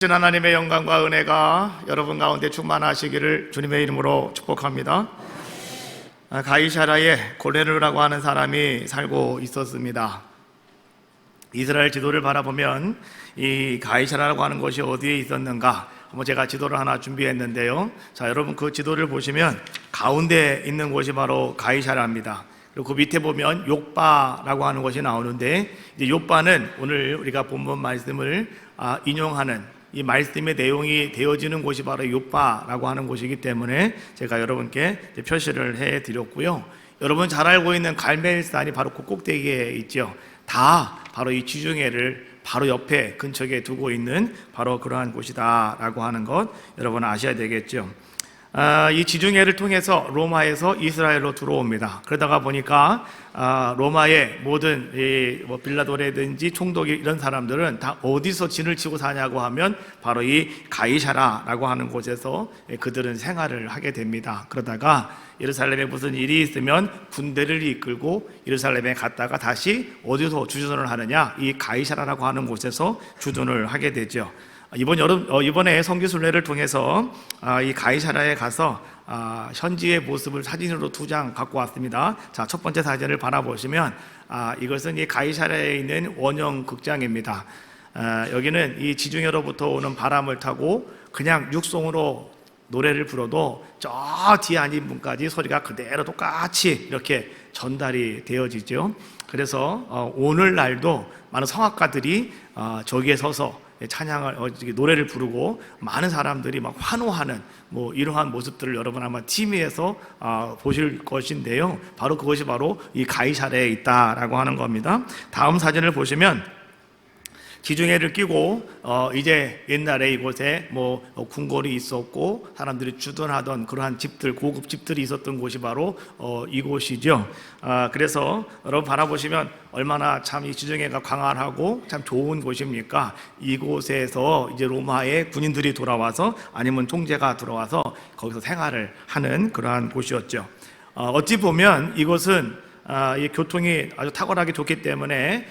하나님의 영광과 은혜가 여러분 가운데 충만하시기를 주님의 이름으로 축복합니다. 가이사라에 고넬료라고 하는 사람이 살고 있었습니다. 이스라엘 지도를 바라보면 이 가이사라라고 하는 곳이 어디에 있었는가, 제가 지도를 하나 준비했는데요. 자, 여러분 그 지도를 보시면 가운데 있는 곳이 바로 가이사라입니다. 그리고 그 밑에 보면 욥바라고 하는 곳이 나오는데, 이제 욥바는 오늘 우리가 본문 말씀을 인용하는 이 말씀의 내용이 되어지는 곳이 바로 욥바라고 하는 곳이기 때문에 제가 여러분께 표시를 해드렸고요. 여러분 잘 알고 있는 갈멜산이 바로 그 꼭대기에 있죠. 다 바로 이 지중해를 바로 옆에 근처에 두고 있는 바로 그러한 곳이다 라고 하는 것 여러분 아셔야 되겠죠. 이 지중해를 통해서 로마에서 이스라엘로 들어옵니다. 그러다가 보니까 로마의 모든 빌라도라든지 총독이 이런 사람들은 다 어디서 진을 치고 사냐고 하면 바로 이 가이사라라고 하는 곳에서 그들은 생활을 하게 됩니다. 그러다가 예루살렘에 무슨 일이 있으면 군대를 이끌고 예루살렘에 갔다가 다시 어디서 주둔을 하느냐, 이 가이사라라고 하는 곳에서 주둔을 하게 되죠. 이번에 성지순례를 통해서 이 가이사라에 가서 현지의 모습을 사진으로 2장 갖고 왔습니다. 자, 첫 번째 사진을 바라보시면 이것은 이 가이사라에 있는 원형 극장입니다. 여기는 이 지중해로부터 오는 바람을 타고 그냥 육송으로 노래를 불어도 저 뒤에 앉은 분까지 소리가 그대로 똑같이 이렇게 전달이 되어지죠. 그래서 오늘날도 많은 성악가들이 저기에 서서 찬양을 노래를 부르고 많은 사람들이 막 환호하는 이러한 모습들을 여러분 아마 TV에서 보실 것인데요. 바로 그것이 바로 이 가이사라에 있다라고 하는 겁니다. 다음 사진을 보시면 지중해를 끼고 이제 옛날에 이곳에 궁궐이 있었고 사람들이 주둔하던 그러한 집들, 고급 집들이 있었던 곳이 바로 이곳이죠. 그래서 여러분 바라보시면 얼마나 참 이 지중해가 광활하고 참 좋은 곳입니까? 이곳에서 이제 로마의 군인들이 돌아와서 아니면 총재가 들어와서 거기서 생활을 하는 그러한 곳이었죠. 어찌 보면 이곳은 이 교통이 아주 탁월하게 좋기 때문에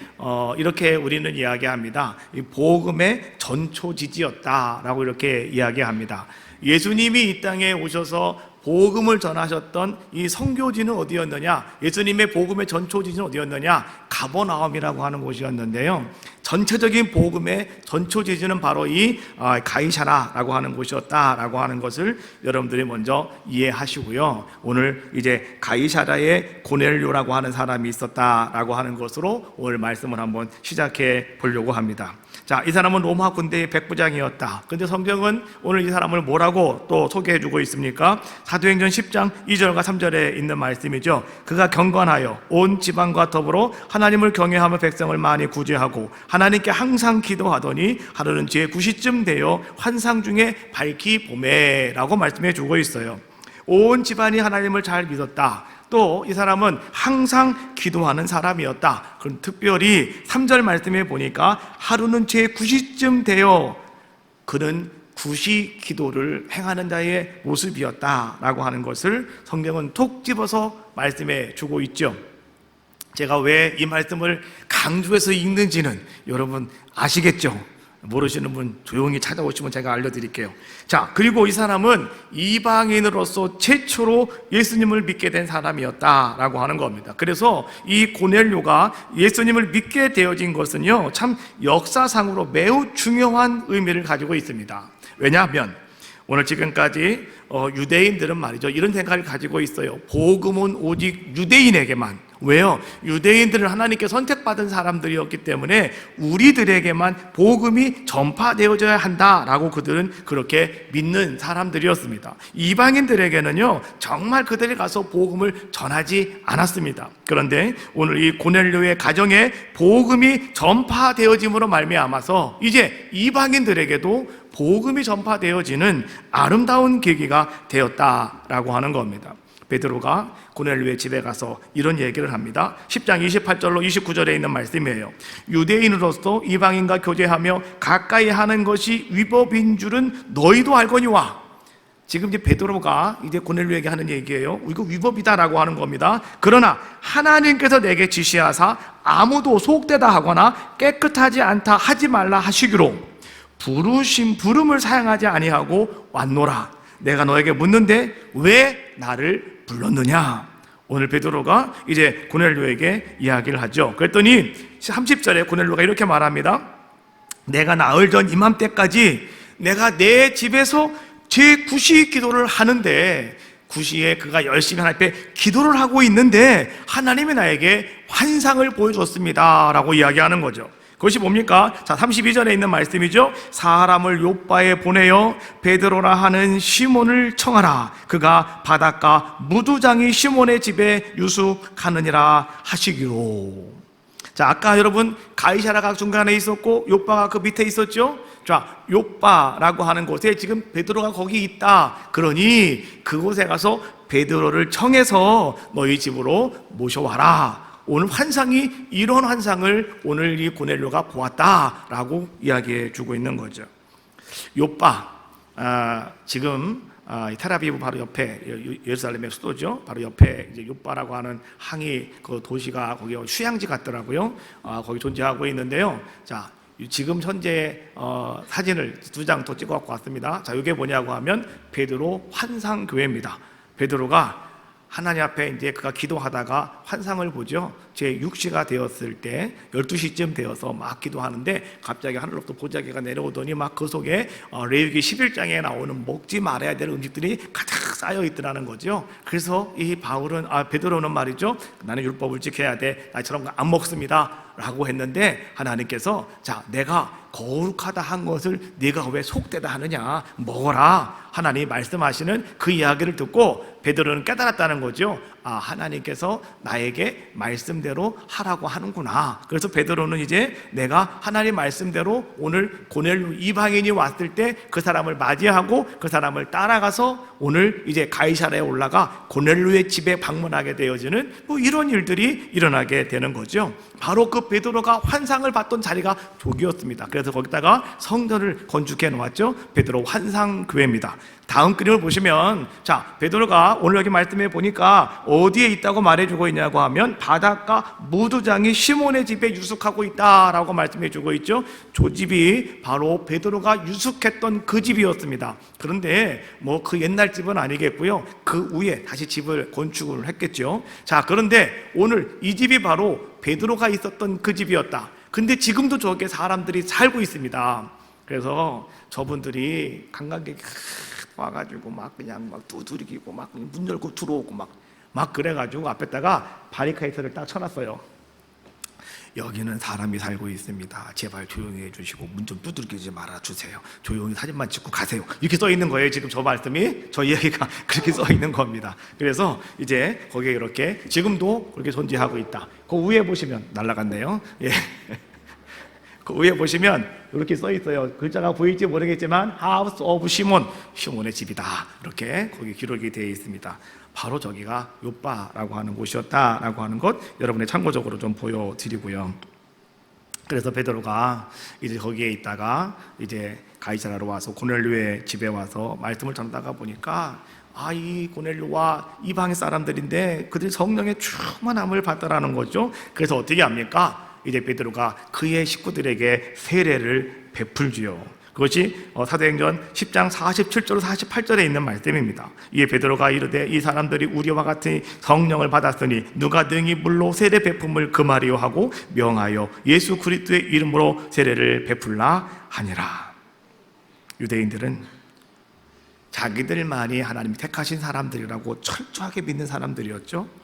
이렇게 우리는 이야기합니다. 이 복음의 전초지지였다라고 이렇게 이야기합니다. 예수님이 이 땅에 오셔서 복음을 전하셨던 이 선교지는 어디였느냐? 예수님의 복음의 전초지는 어디였느냐? 가버나움이라고 하는 곳이었는데요. 전체적인 복음의 전초지지는 바로 이 가이사라라고 하는 곳이었다라고 하는 것을 여러분들이 먼저 이해하시고요. 오늘 이제 가이사라에 고넬료라고 하는 사람이 있었다라고 하는 것으로 오늘 말씀을 한번 시작해 보려고 합니다. 자, 이 사람은 로마 군대의 백부장이었다. 근데 성경은 오늘 이 사람을 뭐라고 또 소개해 주고 있습니까? 사도행전 10장 2절과 3절에 있는 말씀이죠. 그가 경건하여 온 지방과 더불어 하나님을 경외하며 백성을 많이 구제하고 하나님께 항상 기도하더니 하루는 제9시쯤 되어 환상 중에 밝히 보매 라고 말씀해 주고 있어요. 온 집안이 하나님을 잘 믿었다. 또 이 사람은 항상 기도하는 사람이었다. 그럼 특별히 3절 말씀에 보니까 하루는 제9시쯤 되어 그는 구시 기도를 행하는 자의 모습이었다라고 하는 것을 성경은 톡 집어서 말씀해 주고 있죠. 제가 왜 이 말씀을 강조해서 읽는지는 여러분 아시겠죠? 모르시는 분 조용히 찾아오시면 제가 알려드릴게요. 자, 그리고 이 사람은 이방인으로서 최초로 예수님을 믿게 된 사람이었다라고 하는 겁니다. 그래서 이 고넬료가 예수님을 믿게 되어진 것은요, 참 역사상으로 매우 중요한 의미를 가지고 있습니다. 왜냐하면 오늘 지금까지 유대인들은 말이죠, 이런 생각을 가지고 있어요. 복음은 오직 유대인에게만. 왜요? 유대인들은 하나님께 선택받은 사람들이었기 때문에 우리들에게만 복음이 전파되어져야 한다라고 그들은 그렇게 믿는 사람들이었습니다. 이방인들에게는요, 정말 그들이 가서 복음을 전하지 않았습니다. 그런데 오늘 이 고넬료의 가정에 복음이 전파되어짐으로 말미암아서 이제 이방인들에게도 복음이 전파되어지는 아름다운 계기가 되었다라고 하는 겁니다. 베드로가 고넬료의 집에 가서 이런 얘기를 합니다. 10장 28절로 29절에 있는 말씀이에요. 유대인으로서 이방인과 교제하며 가까이 하는 것이 위법인 줄은 너희도 알거니와. 지금 이제 베드로가 이제 고넬료에게 하는 얘기예요. 이거 위법이다라고 하는 겁니다. 그러나 하나님께서 내게 지시하사 아무도 속되다 하거나 깨끗하지 않다 하지 말라 하시기로 부름을 사양하지 아니하고 왔노라. 내가 너에게 묻는데 왜 나를 불렀느냐? 오늘 베드로가 이제 고넬료에게 이야기를 하죠. 그랬더니 30절에 고넬료가 이렇게 말합니다. 내가 나흘 전 이맘때까지 내가 내 집에서 제9시 기도를 하는데, 9시에 그가 열심히 하나님 앞에 기도를 하고 있는데 하나님이 나에게 환상을 보여줬습니다 라고 이야기하는 거죠. 그것이 뭡니까? 자, 32절에 있는 말씀이죠. 사람을 요바에 보내어 베드로라 하는 시몬을 청하라. 그가 바닷가 무두장이 시몬의 집에 유숙하느니라 하시기로. 자, 아까 여러분 가이사라가 중간에 있었고 요바가 그 밑에 있었죠. 자, 요바라고 하는 곳에 지금 베드로가 거기 있다. 그러니 그곳에 가서 베드로를 청해서 너희 집으로 모셔와라. 오늘 환상이 이런 환상을 오늘 이 고넬료가 보았다라고 이야기해 주고 있는 거죠. 요바, 지금 텔아비브 바로 옆에, 예루살렘의 수도죠. 바로 옆에 이제 요바라고 하는 항이 그 도시가 거기 휴양지 같더라고요. 거기 존재하고 있는데요. 자, 지금 현재 사진을 2장 더 찍어 갖고 왔습니다. 자, 이게 뭐냐고 하면 베드로 환상 교회입니다. 베드로가 하나님 앞에 이제 그가 기도하다가 환상을 보죠. 제 6시가 되었을 때 12시쯤 되어서 막 기도하는데 갑자기 하늘로부터 보자기가 내려오더니 막 그 속에 레위기 11장에 나오는 먹지 말아야 될 음식들이 가득 쌓여 있더라는 거죠. 그래서 이 베드로는 말이죠. 나는 율법을 지켜야 돼. 나처럼 안 먹습니다 라고 했는데 하나님께서 자, 내가 거룩하다 한 것을 네가 왜 속되다 하느냐, 먹어라. 하나님이 말씀하시는 그 이야기를 듣고 베드로는 깨달았다는 거죠. 하나님께서 나에게 말씀대로 하라고 하는구나. 그래서 베드로는 이제 내가 하나님 말씀대로 오늘 고넬료 이방인이 왔을 때 그 사람을 맞이하고 그 사람을 따라가서 오늘 이제 가이사랴에 올라가 고넬료의 집에 방문하게 되어지는 이런 일들이 일어나게 되는 거죠. 바로 그 베드로가 환상을 봤던 자리가 저기였습니다. 그래서 거기다가 성전을 건축해 놓았죠. 베드로 환상교회입니다. 다음 그림을 보시면, 자, 베드로가 오늘 여기 말씀해 보니까 어디에 있다고 말해주고 있냐고 하면 바닷가 무두장이 시몬의 집에 유숙하고 있다라고 말씀해 주고 있죠. 저 집이 바로 베드로가 유숙했던 그 집이었습니다. 그런데 그 옛날 집은 아니겠고요. 그 위에 다시 집을 건축을 했겠죠. 자, 그런데 오늘 이 집이 바로 베드로가 있었던 그 집이었다. 근데 지금도 저게 사람들이 살고 있습니다. 그래서 저분들이 관광객이 와가지고 막 그냥 막 두드리고 막 문 열고 들어오고 막 그래가지고 앞에다가 바리케이트를 딱 쳐놨어요. 여기는 사람이 살고 있습니다. 제발 조용히 해주시고 문 좀 두들기지 말아주세요. 조용히 사진만 찍고 가세요. 이렇게 써 있는 거예요. 지금 저 말씀이, 저 이야기가 그렇게 써 있는 겁니다. 그래서 이제 거기에 이렇게 지금도 그렇게 존재하고 있다. 그 위에 보시면 날라갔네요. 예. 그 위에 보시면 이렇게 써 있어요. 글자가 보일지 모르겠지만 하우스 오브 시몬의 집이다. 이렇게 거기 기록이 되어 있습니다. 바로 저기가 요바라고 하는 곳이었다라고 하는 것 여러분의 참고적으로 좀 보여드리고요. 그래서 베드로가 이제 거기에 있다가 이제 가이사랴로 와서 고넬료의 집에 와서 말씀을 전하다가 보니까 이 고넬료와 이방의 사람들인데 그들이 성령의 충만함을 받더라는 거죠. 그래서 어떻게 합니까? 이제 베드로가 그의 식구들에게 세례를 베풀지요. 그것이 사도행전 10장 47절 48절에 있는 말씀입니다. 이에 베드로가 이르되 이 사람들이 우리와 같이 성령을 받았으니 누가 능히 물로 세례 베품을 금하리요 하고 명하여 예수 그리스도의 이름으로 세례를 베풀라 하니라. 유대인들은 자기들만이 하나님이 택하신 사람들이라고 철저하게 믿는 사람들이었죠.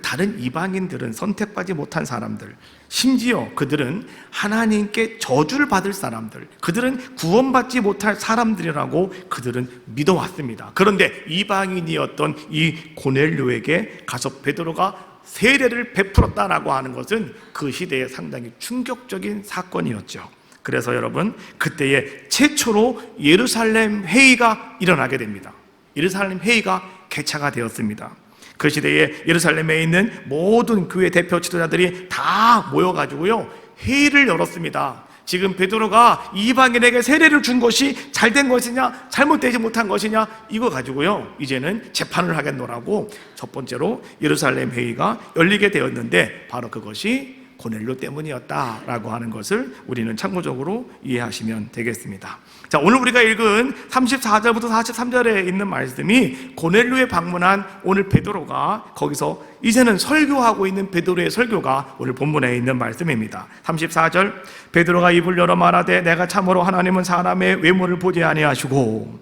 다른 이방인들은 선택받지 못한 사람들, 심지어 그들은 하나님께 저주를 받을 사람들, 그들은 구원받지 못할 사람들이라고 그들은 믿어왔습니다. 그런데 이방인이었던 이 고넬료에게 가서 베드로가 세례를 베풀었다라고 하는 것은 그 시대에 상당히 충격적인 사건이었죠. 그래서 여러분, 그때에 최초로 예루살렘 회의가 일어나게 됩니다. 예루살렘 회의가 개최가 되었습니다. 그 시대에 예루살렘에 있는 모든 교회 대표 지도자들이 다 모여가지고요 회의를 열었습니다. 지금 베드로가 이방인에게 세례를 준 것이 잘된 것이냐 잘못되지 못한 것이냐 이거 가지고요 이제는 재판을 하겠노라고 첫 번째로 예루살렘 회의가 열리게 되었는데 바로 그것이 고넬료 때문이었다라고 하는 것을 우리는 참고적으로 이해하시면 되겠습니다. 자, 오늘 우리가 읽은 34절부터 43절에 있는 말씀이 고넬료에 방문한 오늘 베드로가 거기서 이제는 설교하고 있는 베드로의 설교가 오늘 본문에 있는 말씀입니다. 34절, 베드로가 입을 열어 말하되 내가 참으로 하나님은 사람의 외모를 보지 아니하시고,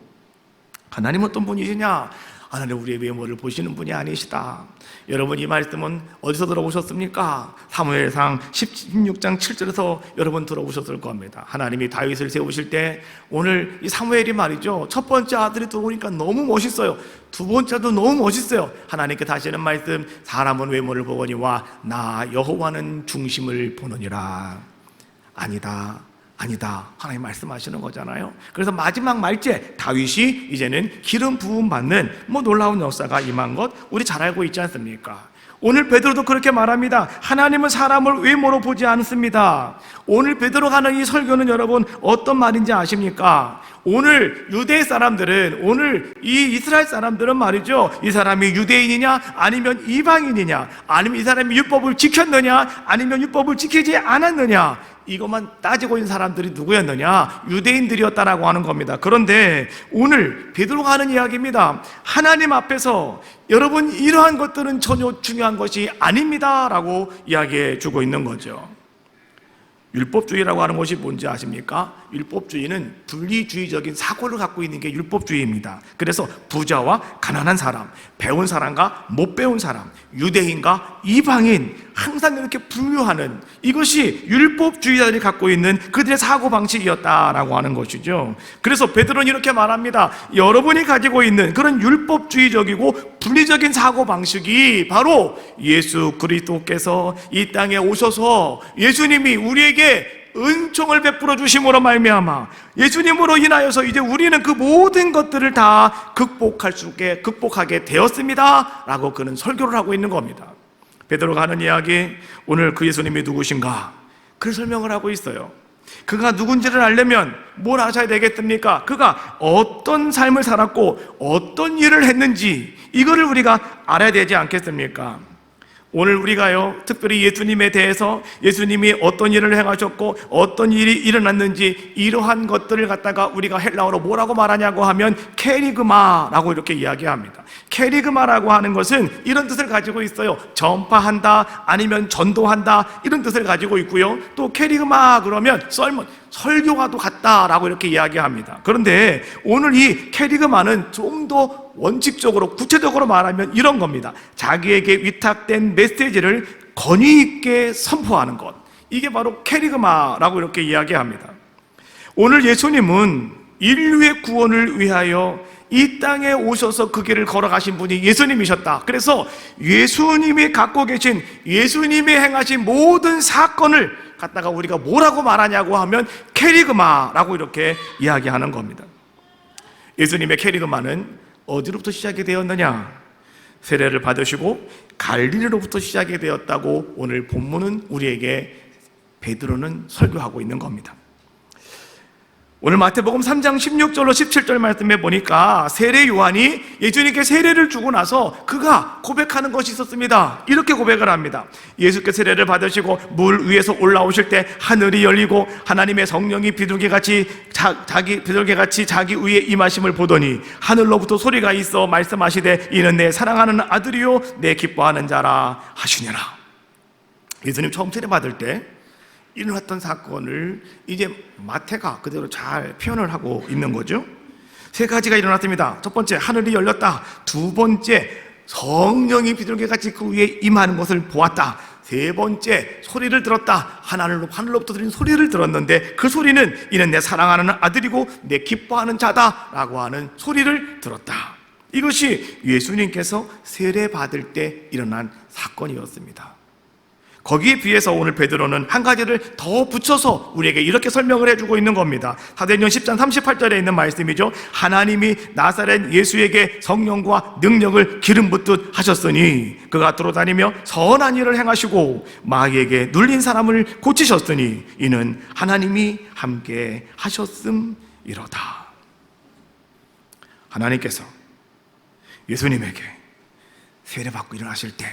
하나님은 어떤 분이시냐? 하나님 우리의 외모를 보시는 분이 아니시다. 여러분, 이 말씀은 어디서 들어보셨습니까? 사무엘상 16장 7절에서 여러분 들어보셨을 겁니다. 하나님이 다윗을 세우실 때 오늘 이 사무엘이 말이죠, 첫 번째 아들이 들어오니까 너무 멋있어요. 두 번째도 너무 멋있어요. 하나님께 다시 하는 말씀, 사람은 외모를 보거니와 나 여호와는 중심을 보느니라. 아니다, 하나님 말씀하시는 거잖아요. 그래서 마지막 말째 다윗이 이제는 기름 부음 받는 놀라운 역사가 임한 것 우리 잘 알고 있지 않습니까? 오늘 베드로도 그렇게 말합니다. 하나님은 사람을 외모로 보지 않습니다. 오늘 베드로가 하는 이 설교는 여러분 어떤 말인지 아십니까? 오늘 유대 사람들은, 오늘 이 이스라엘 사람들은 말이죠, 이 사람이 유대인이냐 아니면 이방인이냐, 아니면 이 사람이 율법을 지켰느냐 아니면 율법을 지키지 않았느냐, 이것만 따지고 있는 사람들이 누구였느냐? 유대인들이었다라고 하는 겁니다. 그런데 오늘 베드로가 하는 이야기입니다. 하나님 앞에서 여러분 이러한 것들은 전혀 중요한 것이 아닙니다 라고 이야기해 주고 있는 거죠. 율법주의라고 하는 것이 뭔지 아십니까? 율법주의는 분리주의적인 사고를 갖고 있는 게 율법주의입니다. 그래서 부자와 가난한 사람, 배운 사람과 못 배운 사람, 유대인과 이방인, 항상 이렇게 분류하는, 이것이 율법주의자들이 갖고 있는 그들의 사고방식이었다라고 하는 것이죠. 그래서 베드로는 이렇게 말합니다. 여러분이 가지고 있는 그런 율법주의적이고 분리적인 사고방식이 바로 예수 그리스도께서 이 땅에 오셔서 예수님이 우리에게 은총을 베풀어 주심으로 말미암아 예수님으로 인하여서 이제 우리는 그 모든 것들을 다 극복하게 되었습니다 라고 그는 설교를 하고 있는 겁니다. 베드로가 하는 이야기, 오늘 그 예수님이 누구신가? 그 설명을 하고 있어요. 그가 누군지를 알려면 뭘 아셔야 되겠습니까? 그가 어떤 삶을 살았고 어떤 일을 했는지, 이거를 우리가 알아야 되지 않겠습니까? 오늘 우리가요, 특별히 예수님에 대해서, 예수님이 어떤 일을 행하셨고 어떤 일이 일어났는지, 이러한 것들을 갖다가 우리가 헬라어로 뭐라고 말하냐고 하면 케리그마라고 이렇게 이야기합니다. 케리그마라고 하는 것은 이런 뜻을 가지고 있어요. 전파한다, 아니면 전도한다, 이런 뜻을 가지고 있고요. 또 케리그마 그러면 썰문, 설교와도 같다라고 이렇게 이야기합니다. 그런데 오늘 이 케리그마는 좀 더 원칙적으로 구체적으로 말하면 이런 겁니다. 자기에게 위탁된 메시지를 권위 있게 선포하는 것, 이게 바로 케리그마라고 이렇게 이야기합니다. 오늘 예수님은 인류의 구원을 위하여 이 땅에 오셔서 그 길을 걸어가신 분이 예수님이셨다. 그래서 예수님이 갖고 계신, 예수님이 행하신 모든 사건을 갖다가 우리가 뭐라고 말하냐고 하면 케리그마라고 이렇게 이야기하는 겁니다. 예수님의 케리그마는 어디로부터 시작이 되었느냐? 세례를 받으시고 갈릴리로부터 시작이 되었다고 오늘 본문은 우리에게 베드로는 설교하고 있는 겁니다. 오늘 마태복음 3장 16절로 17절 말씀에 보니까 세례 요한이 예수님께 세례를 주고 나서 그가 고백하는 것이 있었습니다. 이렇게 고백을 합니다. 예수께 세례를 받으시고 물 위에서 올라오실 때 하늘이 열리고 하나님의 성령이 비둘기같이 자기 위에 임하심을 보더니 하늘로부터 소리가 있어 말씀하시되 이는 내 사랑하는 아들이요 내 기뻐하는 자라 하시니라. 예수님 처음 세례 받을 때 일어났던 사건을 이제 마태가 그대로 잘 표현을 하고 있는 거죠. 세 가지가 일어났습니다. 첫 번째, 하늘이 열렸다. 두 번째, 성령이 비둘기같이 그 위에 임하는 것을 보았다. 세 번째, 소리를 들었다. 하늘로부터 들린 소리를 들었는데 그 소리는 이는 내 사랑하는 아들이고 내 기뻐하는 자다 라고 하는 소리를 들었다. 이것이 예수님께서 세례 받을 때 일어난 사건이었습니다. 거기에 비해서 오늘 베드로는 한 가지를 더 붙여서 우리에게 이렇게 설명을 해주고 있는 겁니다. 사도행전 10장 38절에 있는 말씀이죠. 하나님이 나사렛 예수에게 성령과 능력을 기름 붓듯 하셨으니 그가 돌아다니며 선한 일을 행하시고 마귀에게 눌린 사람을 고치셨으니 이는 하나님이 함께 하셨음이로다. 하나님께서 예수님에게 세례받고 일어나실 때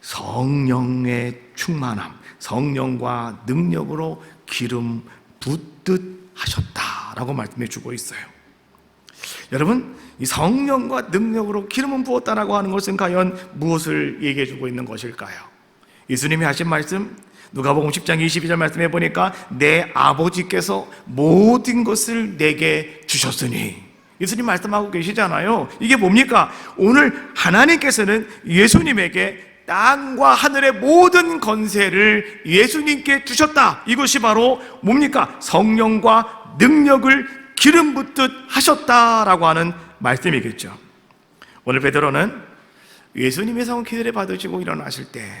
성령의 충만함, 성령과 능력으로 기름 붓듯 하셨다라고 말씀해 주고 있어요. 여러분, 이 성령과 능력으로 기름을 부었다라고 하는 것은 과연 무엇을 얘기해 주고 있는 것일까요? 예수님이 하신 말씀, 누가복음 10장 22절 말씀해 보니까 내 아버지께서 모든 것을 내게 주셨으니, 예수님 말씀하고 계시잖아요. 이게 뭡니까? 오늘 하나님께서는 예수님에게 땅과 하늘의 모든 권세를 예수님께 주셨다. 이것이 바로 뭡니까? 성령과 능력을 기름 붓듯 하셨다라고 하는 말씀이겠죠. 오늘 베드로는 예수님의 성은 기도를 받으시고 일어나실 때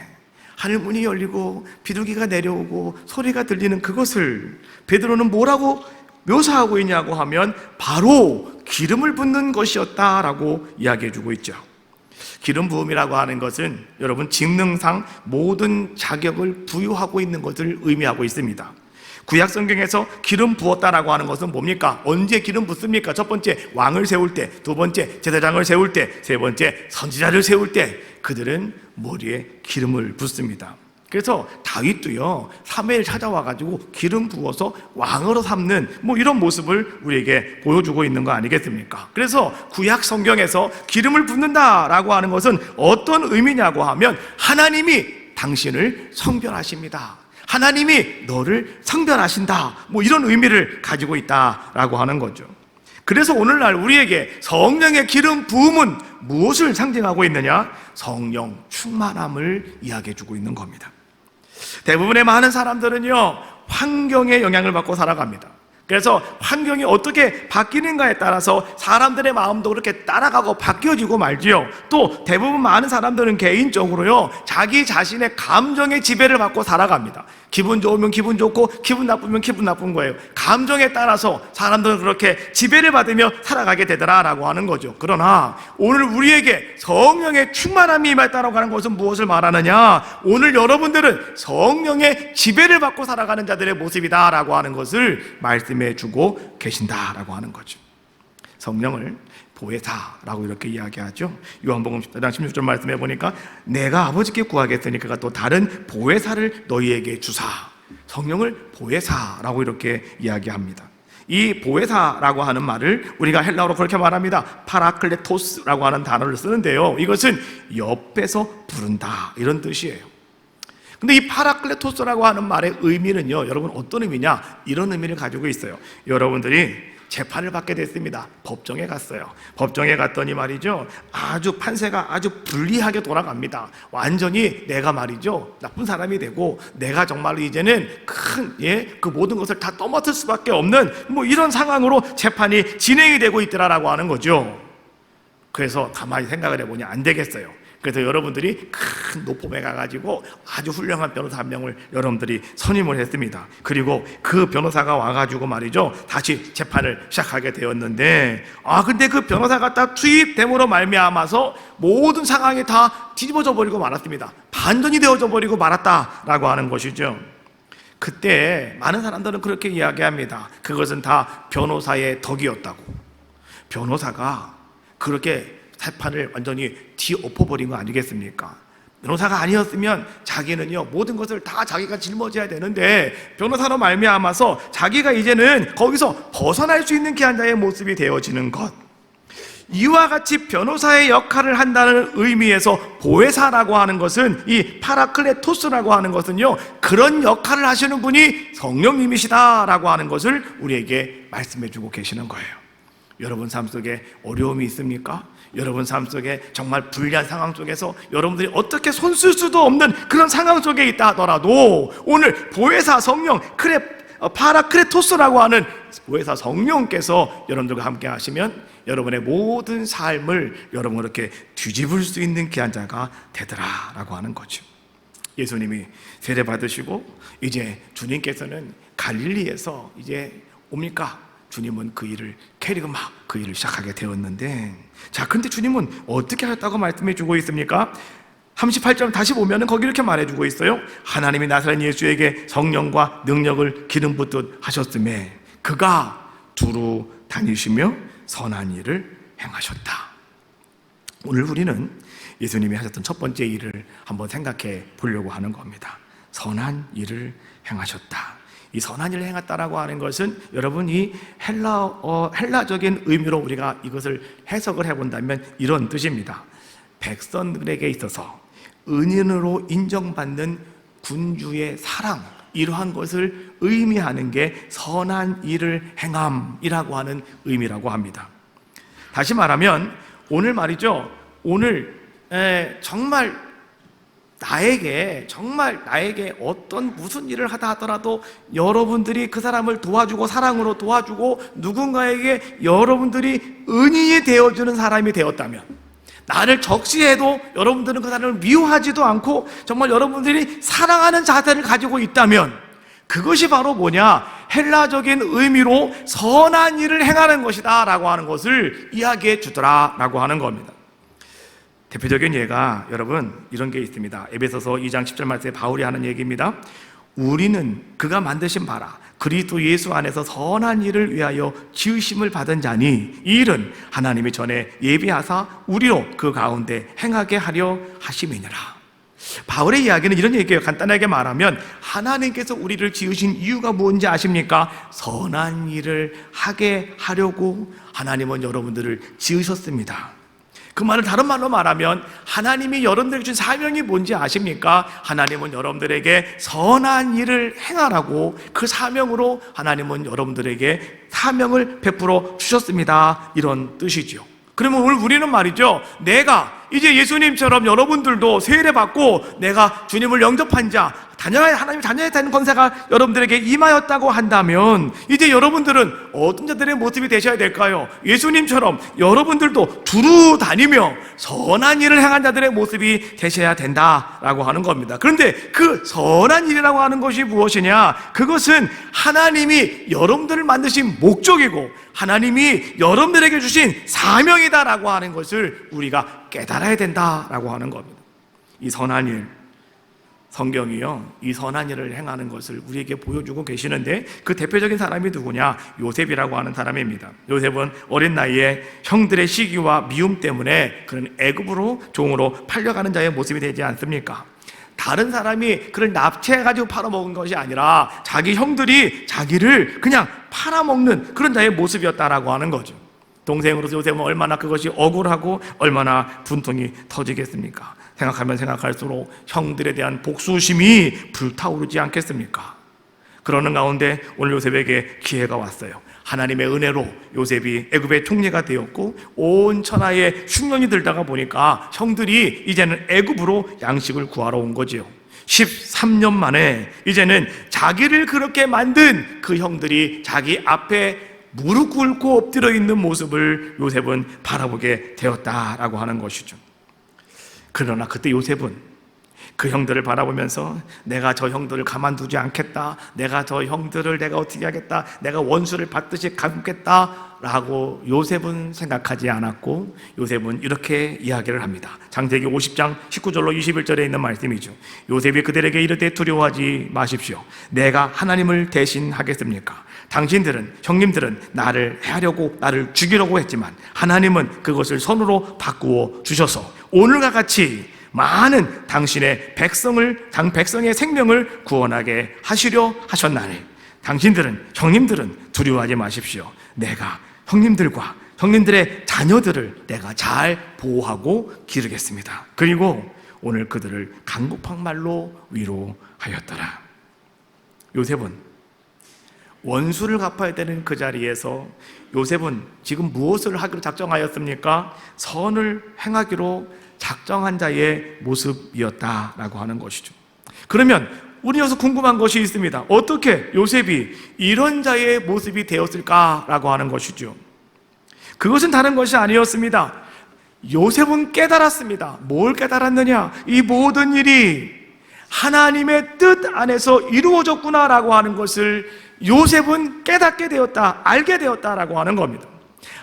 하늘 문이 열리고 비둘기가 내려오고 소리가 들리는 그것을 베드로는 뭐라고 묘사하고 있냐고 하면 바로 기름을 붓는 것이었다라고 이야기해 주고 있죠. 기름 부음이라고 하는 것은 여러분 직능상 모든 자격을 부여하고 있는 것을 의미하고 있습니다. 구약 성경에서 기름 부었다라고 하는 것은 뭡니까? 언제 기름 붓습니까? 첫 번째 왕을 세울 때, 두 번째 제사장을 세울 때, 세 번째 선지자를 세울 때 그들은 머리에 기름을 붓습니다. 그래서 다윗도요, 사무엘 찾아와가지고 기름 부어서 왕으로 삼는 이런 모습을 우리에게 보여주고 있는 거 아니겠습니까? 그래서 구약 성경에서 기름을 붓는다라고 하는 것은 어떤 의미냐고 하면 하나님이 당신을 성별하십니다. 하나님이 너를 성별하신다. 이런 의미를 가지고 있다라고 하는 거죠. 그래서 오늘날 우리에게 성령의 기름 부음은 무엇을 상징하고 있느냐? 성령 충만함을 이야기해 주고 있는 겁니다. 대부분의 많은 사람들은요, 환경의 영향을 받고 살아갑니다. 그래서 환경이 어떻게 바뀌는가에 따라서 사람들의 마음도 그렇게 따라가고 바뀌어지고 말지요. 또 대부분 많은 사람들은 개인적으로요, 자기 자신의 감정의 지배를 받고 살아갑니다. 기분 좋으면 기분 좋고 기분 나쁘면 기분 나쁜 거예요. 감정에 따라서 사람들은 그렇게 지배를 받으며 살아가게 되더라라고 하는 거죠. 그러나 오늘 우리에게 성령의 충만함이 임했다라고 하는 것은 무엇을 말하느냐? 오늘 여러분들은 성령의 지배를 받고 살아가는 자들의 모습이다라고 하는 것을 말씀해 주고 계신다라고 하는 거죠. 성령을 보혜사라고 이렇게 이야기하죠. 요한복음 14장 16절 말씀해 보니까 내가 아버지께 구하겠으니 그가 또 다른 보혜사를 너희에게 주사. 성령을 보혜사라고 이렇게 이야기합니다. 이 보혜사라고 하는 말을 우리가 헬라어로 그렇게 말합니다. 파라클레토스라고 하는 단어를 쓰는데요, 이것은 옆에서 부른다 이런 뜻이에요. 근데 이 파라클레토스라고 하는 말의 의미는요, 여러분 어떤 의미냐? 이런 의미를 가지고 있어요. 여러분들이 재판을 받게 됐습니다. 법정에 갔어요. 법정에 갔더니 말이죠, 아주 판세가 아주 불리하게 돌아갑니다. 완전히 내가 말이죠, 나쁜 사람이 되고 내가 정말로 이제는 그 모든 것을 다 떠맡을 수밖에 없는 이런 상황으로 재판이 진행이 되고 있더라라고 하는 거죠. 그래서 가만히 생각을 해보니 안 되겠어요. 그래서 여러분들이 큰 노폼에 가가지고 아주 훌륭한 변호사 한 명을 여러분들이 선임을 했습니다. 그리고 그 변호사가 와가지고 말이죠, 다시 재판을 시작하게 되었는데, 근데 그 변호사가 딱 투입됨으로 말미암아서 모든 상황이 다 뒤집어져 버리고 말았습니다. 반전이 되어져 버리고 말았다라고 하는 것이죠. 그때 많은 사람들은 그렇게 이야기합니다. 그것은 다 변호사의 덕이었다고. 변호사가 그렇게 재판을 완전히 뒤엎어버린 거 아니겠습니까? 변호사가 아니었으면 자기는요, 모든 것을 다 자기가 짊어져야 되는데 변호사로 말미암아서 자기가 이제는 거기서 벗어날 수 있는 기한자의 모습이 되어지는 것, 이와 같이 변호사의 역할을 한다는 의미에서 보혜사라고 하는 것은, 이 파라클레토스라고 하는 것은요, 그런 역할을 하시는 분이 성령님이시다라고 하는 것을 우리에게 말씀해 주고 계시는 거예요. 여러분 삶 속에 어려움이 있습니까? 여러분 삶 속에 정말 불리한 상황 속에서 여러분들이 어떻게 손 쓸 수도 없는 그런 상황 속에 있다 하더라도 오늘 보혜사 성령 파라크레토스라고 하는 보혜사 성령께서 여러분들과 함께 하시면 여러분의 모든 삶을 여러분 그렇게 뒤집을 수 있는 귀한 자가 되더라라고 하는 거죠. 예수님이 세례 받으시고 이제 주님께서는 갈릴리에서 이제 옵니까? 주님은 그 일을 캐리그마 그 일을 시작하게 되었는데, 자, 근데 주님은 어떻게 하셨다고 말씀해 주고 있습니까? 38절 다시 보면은 거기 이렇게 말해주고 있어요. 하나님이 나사렛 예수에게 성령과 능력을 기름 붓듯 하셨음에 그가 두루 다니시며 선한 일을 행하셨다. 오늘 우리는 예수님이 하셨던 첫 번째 일을 한번 생각해 보려고 하는 겁니다. 선한 일을 행하셨다. 이 선한 일을 행했다라고 하는 것은 여러분 이 헬라적인 의미로 우리가 이것을 해석을 해본다면 이런 뜻입니다. 백성들에게 있어서 은인으로 인정받는 군주의 사랑, 이러한 것을 의미하는 게 선한 일을 행함이라고 하는 의미라고 합니다. 다시 말하면 오늘 말이죠. 오늘 정말 나에게 어떤 무슨 일을 하다 하더라도 여러분들이 그 사람을 도와주고 사랑으로 도와주고 누군가에게 여러분들이 은인이 되어주는 사람이 되었다면, 나를 적시해도 여러분들은 그 사람을 미워하지도 않고 정말 여러분들이 사랑하는 자세를 가지고 있다면, 그것이 바로 뭐냐? 헬라적인 의미로 선한 일을 행하는 것이다 라고 하는 것을 이야기해 주더라 라고 하는 겁니다. 대표적인 예가 여러분 이런 게 있습니다. 에베소서 2장 10절 말씀에 바울이 하는 얘기입니다. 우리는 그가 만드신 바라 그리스도 예수 안에서 선한 일을 위하여 지으심을 받은 자니 이 일은 하나님이 전에 예비하사 우리로 그 가운데 행하게 하려 하심이니라. 바울의 이야기는 이런 얘기예요. 간단하게 말하면 하나님께서 우리를 지으신 이유가 뭔지 아십니까? 선한 일을 하게 하려고 하나님은 여러분들을 지으셨습니다. 그 말을 다른 말로 말하면 하나님이 여러분들에게 준 사명이 뭔지 아십니까? 하나님은 여러분들에게 선한 일을 행하라고 그 사명으로 하나님은 여러분들에게 사명을 베풀어 주셨습니다. 이런 뜻이죠. 그러면 오늘 우리는 말이죠, 내가 이제 예수님처럼 여러분들도 세례 받고 내가 주님을 영접한 자, 하나님의 자녀에 대한 권세가 여러분들에게 임하였다고 한다면 이제 여러분들은 어떤 자들의 모습이 되셔야 될까요? 예수님처럼 여러분들도 두루 다니며 선한 일을 행한 자들의 모습이 되셔야 된다라고 하는 겁니다. 그런데 그 선한 일이라고 하는 것이 무엇이냐? 그것은 하나님이 여러분들을 만드신 목적이고 하나님이 여러분들에게 주신 사명이다라고 하는 것을 우리가 깨달아야 된다라고 하는 겁니다. 이 선한 일, 성경이요, 이 선한 일을 행하는 것을 우리에게 보여주고 계시는데 그 대표적인 사람이 누구냐? 요셉이라고 하는 사람입니다. 요셉은 어린 나이에 형들의 시기와 미움 때문에 그런 애굽으로 종으로 팔려가는 자의 모습이 되지 않습니까? 다른 사람이 그를 납치해가지고 팔아먹은 것이 아니라 자기 형들이 자기를 그냥 팔아먹는 그런 자의 모습이었다라고 하는 거죠. 동생으로서 요셉은 얼마나 그것이 억울하고 얼마나 분통이 터지겠습니까? 생각하면 생각할수록 형들에 대한 복수심이 불타오르지 않겠습니까? 그러는 가운데 오늘 요셉에게 기회가 왔어요. 하나님의 은혜로 요셉이 애굽의 총리가 되었고 온 천하에 흉년이 들다가 보니까 형들이 이제는 애굽으로 양식을 구하러 온 거지요. 13년 만에 이제는 자기를 그렇게 만든 그 형들이 자기 앞에 무릎 꿇고 엎드려 있는 모습을 요셉은 바라보게 되었다라고 하는 것이죠. 그러나 그때 요셉은 그 형들을 바라보면서 내가 저 형들을 가만두지 않겠다, 내가 저 형들을 내가 어떻게 하겠다, 내가 원수를 받듯이 갚겠다 라고 요셉은 생각하지 않았고 요셉은 이렇게 이야기를 합니다. 창세기 50장 19절로 21절에 있는 말씀이죠. 요셉이 그들에게 이르되 두려워하지 마십시오. 내가 하나님을 대신하겠습니까? 당신들은, 형님들은 나를 해하려고 나를 죽이려고 했지만 하나님은 그것을 선으로 바꾸어 주셔서 오늘과 같이 많은 당신의 백성의 생명을 구원하게 하시려 하셨나니 당신들은, 형님들은 두려워하지 마십시오. 내가 형님들과 형님들의 자녀들을 내가 잘 보호하고 기르겠습니다. 그리고 오늘 그들을 강구판 말로 위로하였더라. 요셉은 원수를 갚아야 되는 그 자리에서 요셉은 지금 무엇을 하기로 작정하였습니까? 선을 행하기로 작정한 자의 모습이었다라고 하는 것이죠. 그러면 우리 여기서 궁금한 것이 있습니다. 어떻게 요셉이 이런 자의 모습이 되었을까라고 하는 것이죠. 그것은 다른 것이 아니었습니다. 요셉은 깨달았습니다. 뭘 깨달았느냐? 이 모든 일이 하나님의 뜻 안에서 이루어졌구나라고 하는 것을 요셉은 깨닫게 되었다, 알게 되었다라고 하는 겁니다.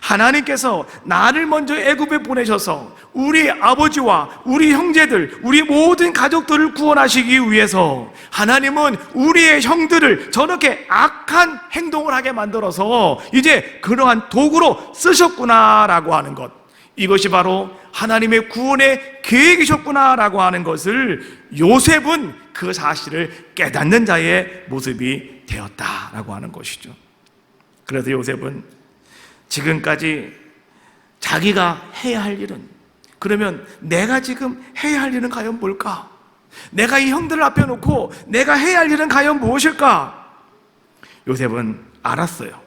하나님께서 나를 먼저 애굽에 보내셔서 우리 아버지와 우리 형제들, 우리 모든 가족들을 구원하시기 위해서 하나님은 우리의 형들을 저렇게 악한 행동을 하게 만들어서 이제 그러한 도구로 쓰셨구나라고 하는 것, 이것이 바로 하나님의 구원의 계획이셨구나라고 하는 것을 요셉은 그 사실을 깨닫는 자의 모습이 되었다라고 하는 것이죠. 그래서 요셉은 지금까지 자기가 해야 할 일은, 그러면 내가 지금 해야 할 일은 과연 뭘까? 내가 이 형들을 앞에 놓고 내가 해야 할 일은 과연 무엇일까? 요셉은 알았어요.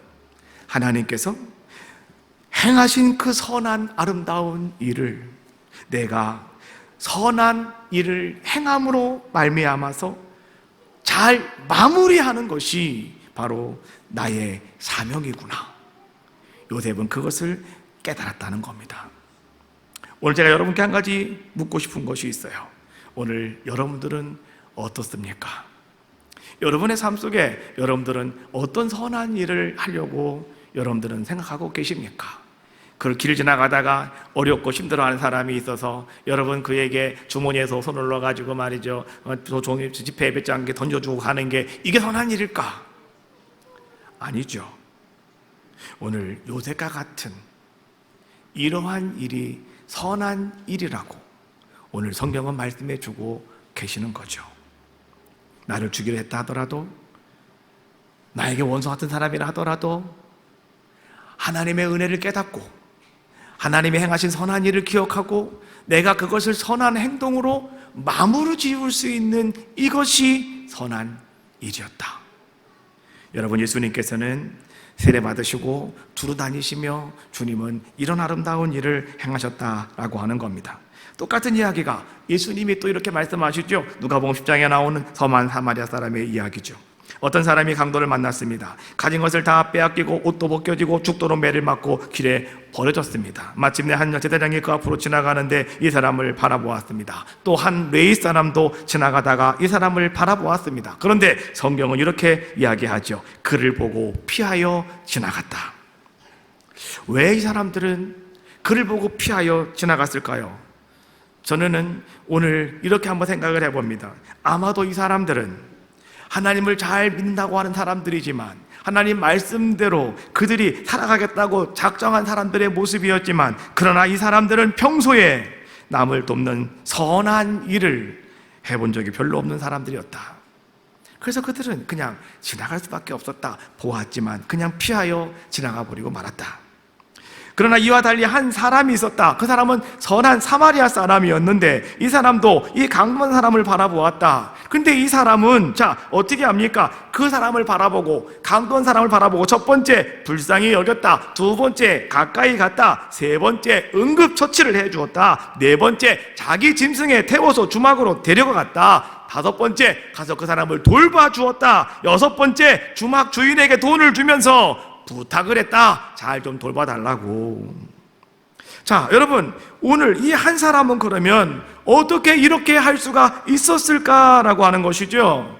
하나님께서 행하신 그 선한 아름다운 일을, 내가 선한 일을 행함으로 말미암아서 잘 마무리하는 것이 바로 나의 사명이구나. 요셉은 그것을 깨달았다는 겁니다. 오늘 제가 여러분께 한 가지 묻고 싶은 것이 있어요. 오늘 여러분들은 어떻습니까? 여러분의 삶 속에 여러분들은 어떤 선한 일을 하려고 여러분들은 생각하고 계십니까? 그 길 지나가다가 어렵고 힘들어하는 사람이 있어서 여러분 그에게 주머니에서 손을 넣어가지고 말이죠, 종이 지폐 배짱게 던져주고 가는 게 이게 선한 일일까? 아니죠. 오늘 요셉과 같은 이러한 일이 선한 일이라고 오늘 성경은 말씀해 주고 계시는 거죠. 나를 죽이려 했다 하더라도, 나에게 원수 같은 사람이라 하더라도 하나님의 은혜를 깨닫고 하나님이 행하신 선한 일을 기억하고 내가 그것을 선한 행동으로 마무리 지을 수 있는 이것이 선한 일이었다. 여러분, 예수님께서는 세례 받으시고 두루 다니시며 주님은 이런 아름다운 일을 행하셨다라고 하는 겁니다. 똑같은 이야기가 예수님이 또 이렇게 말씀하시죠. 누가복음 10장에 나오는 섬한 사마리아 사람의 이야기죠. 어떤 사람이 강도를 만났습니다. 가진 것을 다 빼앗기고 옷도 벗겨지고 죽도록 매를 맞고 길에 버려졌습니다. 마침내 한 제사장이 그 앞으로 지나가는데 이 사람을 바라보았습니다. 또 한 레위 사람도 지나가다가 이 사람을 바라보았습니다. 그런데 성경은 이렇게 이야기하죠. 그를 보고 피하여 지나갔다. 왜 이 사람들은 그를 보고 피하여 지나갔을까요? 저는 오늘 이렇게 한번 생각을 해봅니다. 아마도 이 사람들은 하나님을 잘 믿는다고 하는 사람들이지만 하나님 말씀대로 그들이 살아가겠다고 작정한 사람들의 모습이었지만, 그러나 이 사람들은 평소에 남을 돕는 선한 일을 해본 적이 별로 없는 사람들이었다. 그래서 그들은 그냥 지나갈 수밖에 없었다. 보았지만 그냥 피하여 지나가 버리고 말았다. 그러나 이와 달리 한 사람이 있었다. 그 사람은 선한 사마리아 사람이었는데 이 사람도 이 강도한 사람을 바라보았다. 근데 이 사람은 어떻게 합니까? 그 사람을 바라보고, 강도한 사람을 바라보고, 첫 번째 불쌍히 여겼다. 두 번째 가까이 갔다. 세 번째 응급처치를 해주었다. 네 번째 자기 짐승에 태워서 주막으로 데려갔다. 다섯 번째 가서 그 사람을 돌봐주었다. 여섯 번째 주막 주인에게 돈을 주면서 부탁을 했다. 잘 좀 돌봐달라고. 자, 여러분, 오늘 이 한 사람은 그러면 어떻게 이렇게 할 수가 있었을까라고 하는 것이죠.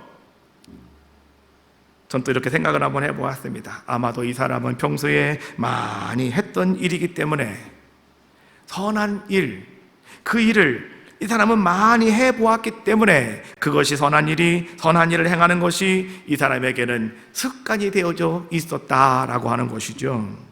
전 또 이렇게 생각을 한번 해보았습니다. 아마도 이 사람은 평소에 많이 했던 일이기 때문에 선한 일, 그 일을 이 사람은 많이 해보았기 때문에 그것이 선한 일을 행하는 것이 이 사람에게는 습관이 되어져 있었다라고 하는 것이죠.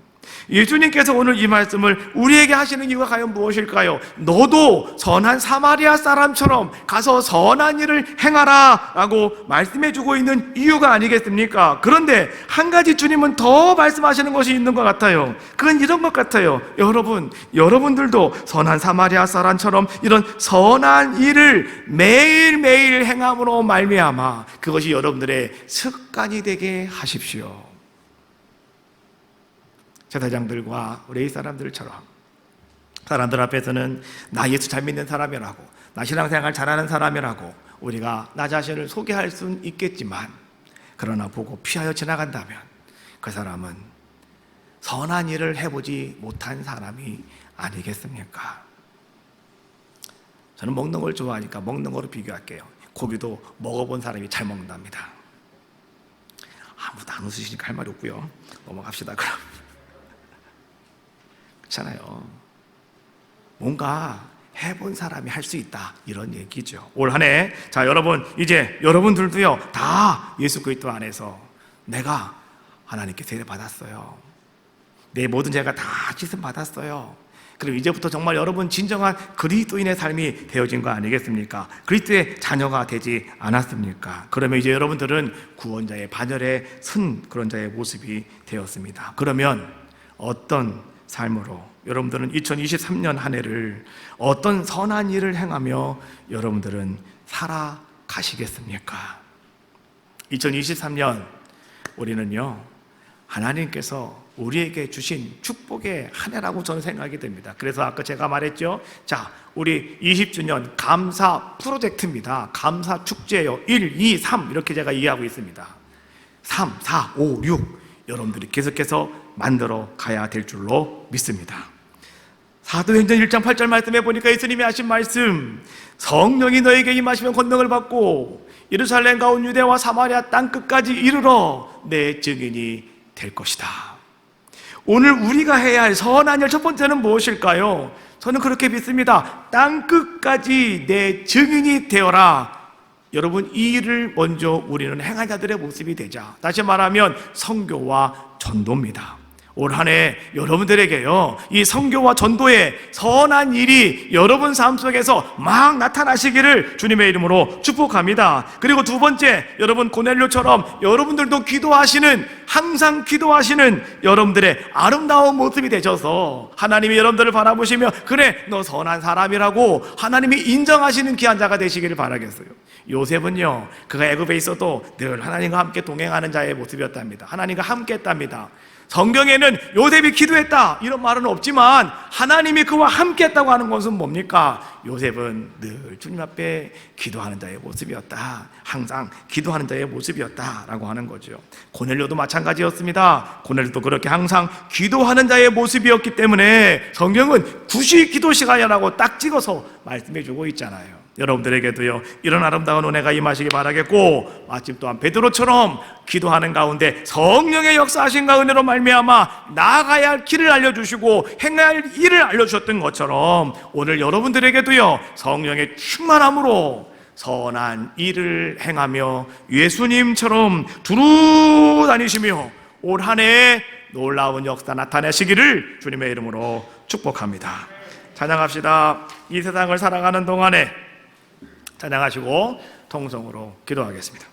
예수님께서 오늘 이 말씀을 우리에게 하시는 이유가 과연 무엇일까요? 너도 선한 사마리아 사람처럼 가서 선한 일을 행하라 라고 말씀해주고 있는 이유가 아니겠습니까? 그런데 한 가지 주님은 더 말씀하시는 것이 있는 것 같아요. 그건 이런 것 같아요. 여러분들도 선한 사마리아 사람처럼 이런 선한 일을 매일매일 행함으로 말미암아 그것이 여러분들의 습관이 되게 하십시오. 제사장들과 레위 사람들처럼 사람들 앞에서는 나 예수 잘 믿는 사람이라고, 나 신앙생활 잘하는 사람이라고 우리가 나 자신을 소개할 수는 있겠지만, 그러나 보고 피하여 지나간다면 그 사람은 선한 일을 해보지 못한 사람이 아니겠습니까? 저는 먹는 걸 좋아하니까 먹는 거로 비교할게요. 고기도 먹어본 사람이 잘 먹는답니다. 아무도 안 웃으시니까 할 말이 없고요. 넘어갑시다. 그럼 그렇잖아요. 뭔가 해본 사람이 할 수 있다, 이런 얘기죠. 올 한 해, 여러분, 이제 여러분들도요 다 예수 그리스도 안에서 내가 하나님께 세례 받았어요. 내 모든 죄가 다 씻음 받았어요. 그럼 이제부터 정말 여러분 진정한 그리스도인의 삶이 되어진 거 아니겠습니까? 그리스도의 자녀가 되지 않았습니까? 그러면 이제 여러분들은 구원자의 반열에 선 그런 자의 모습이 되었습니다. 그러면 어떤 삶으로 여러분들은 2023년 한 해를 어떤 선한 일을 행하며 여러분들은 살아가시겠습니까? 2023년 우리는요, 하나님께서 우리에게 주신 축복의 한 해라고 저는 생각이 됩니다. 그래서 아까 제가 말했죠. 자, 우리 20주년 감사 프로젝트입니다. 감사 축제요. 1, 2, 3 이렇게 제가 이해하고 있습니다. 3, 4, 5, 6 여러분들이 계속해서 만들어 가야 될 줄로 믿습니다. 사도행전 1장 8절 말씀해 보니까 예수님이 하신 말씀, 성령이 너에게 임하시면 권능을 받고 예루살렘 가운 유대와 사마리아 땅 끝까지 이르러 내 증인이 될 것이다. 오늘 우리가 해야 할 선한 일 첫 번째는 무엇일까요? 저는 그렇게 믿습니다. 땅 끝까지 내 증인이 되어라. 여러분, 이 일을 먼저 우리는 행한 자들의 모습이 되자. 다시 말하면 선교와 전도입니다. 올 한 해 여러분들에게요, 이 선교와 전도의 선한 일이 여러분 삶 속에서 막 나타나시기를 주님의 이름으로 축복합니다. 그리고 두 번째, 여러분 고넬료처럼 여러분들도 기도하시는, 항상 기도하시는 여러분들의 아름다운 모습이 되셔서 하나님이 여러분들을 바라보시며 그래, 너 선한 사람이라고 하나님이 인정하시는 귀한 자가 되시기를 바라겠어요. 요셉은요, 그가 애굽에 있어도 늘 하나님과 함께 동행하는 자의 모습이었답니다. 하나님과 함께 했답니다. 성경에는 요셉이 기도했다 이런 말은 없지만 하나님이 그와 함께 했다고 하는 것은 뭡니까? 요셉은 늘 주님 앞에 기도하는 자의 모습이었다, 항상 기도하는 자의 모습이었다라고 하는 거죠. 고넬료도 마찬가지였습니다. 고넬료도 그렇게 항상 기도하는 자의 모습이었기 때문에 성경은 구시 기도 시간이라고 딱 찍어서 말씀해 주고 있잖아요. 여러분들에게도요, 이런 아름다운 은혜가 임하시기 바라겠고, 마침 또한 베드로처럼 기도하는 가운데 성령의 역사하신가 은혜로 말미암아 나아가야 할 길을 알려주시고 행해야 할 일을 알려주셨던 것처럼 오늘 여러분들에게도요, 성령의 충만함으로 선한 일을 행하며 예수님처럼 두루 다니시며 올 한 해 놀라운 역사 나타내시기를 주님의 이름으로 축복합니다. 찬양합시다. 이 세상을 살아가는 동안에 찬양하시고 통성으로 기도하겠습니다.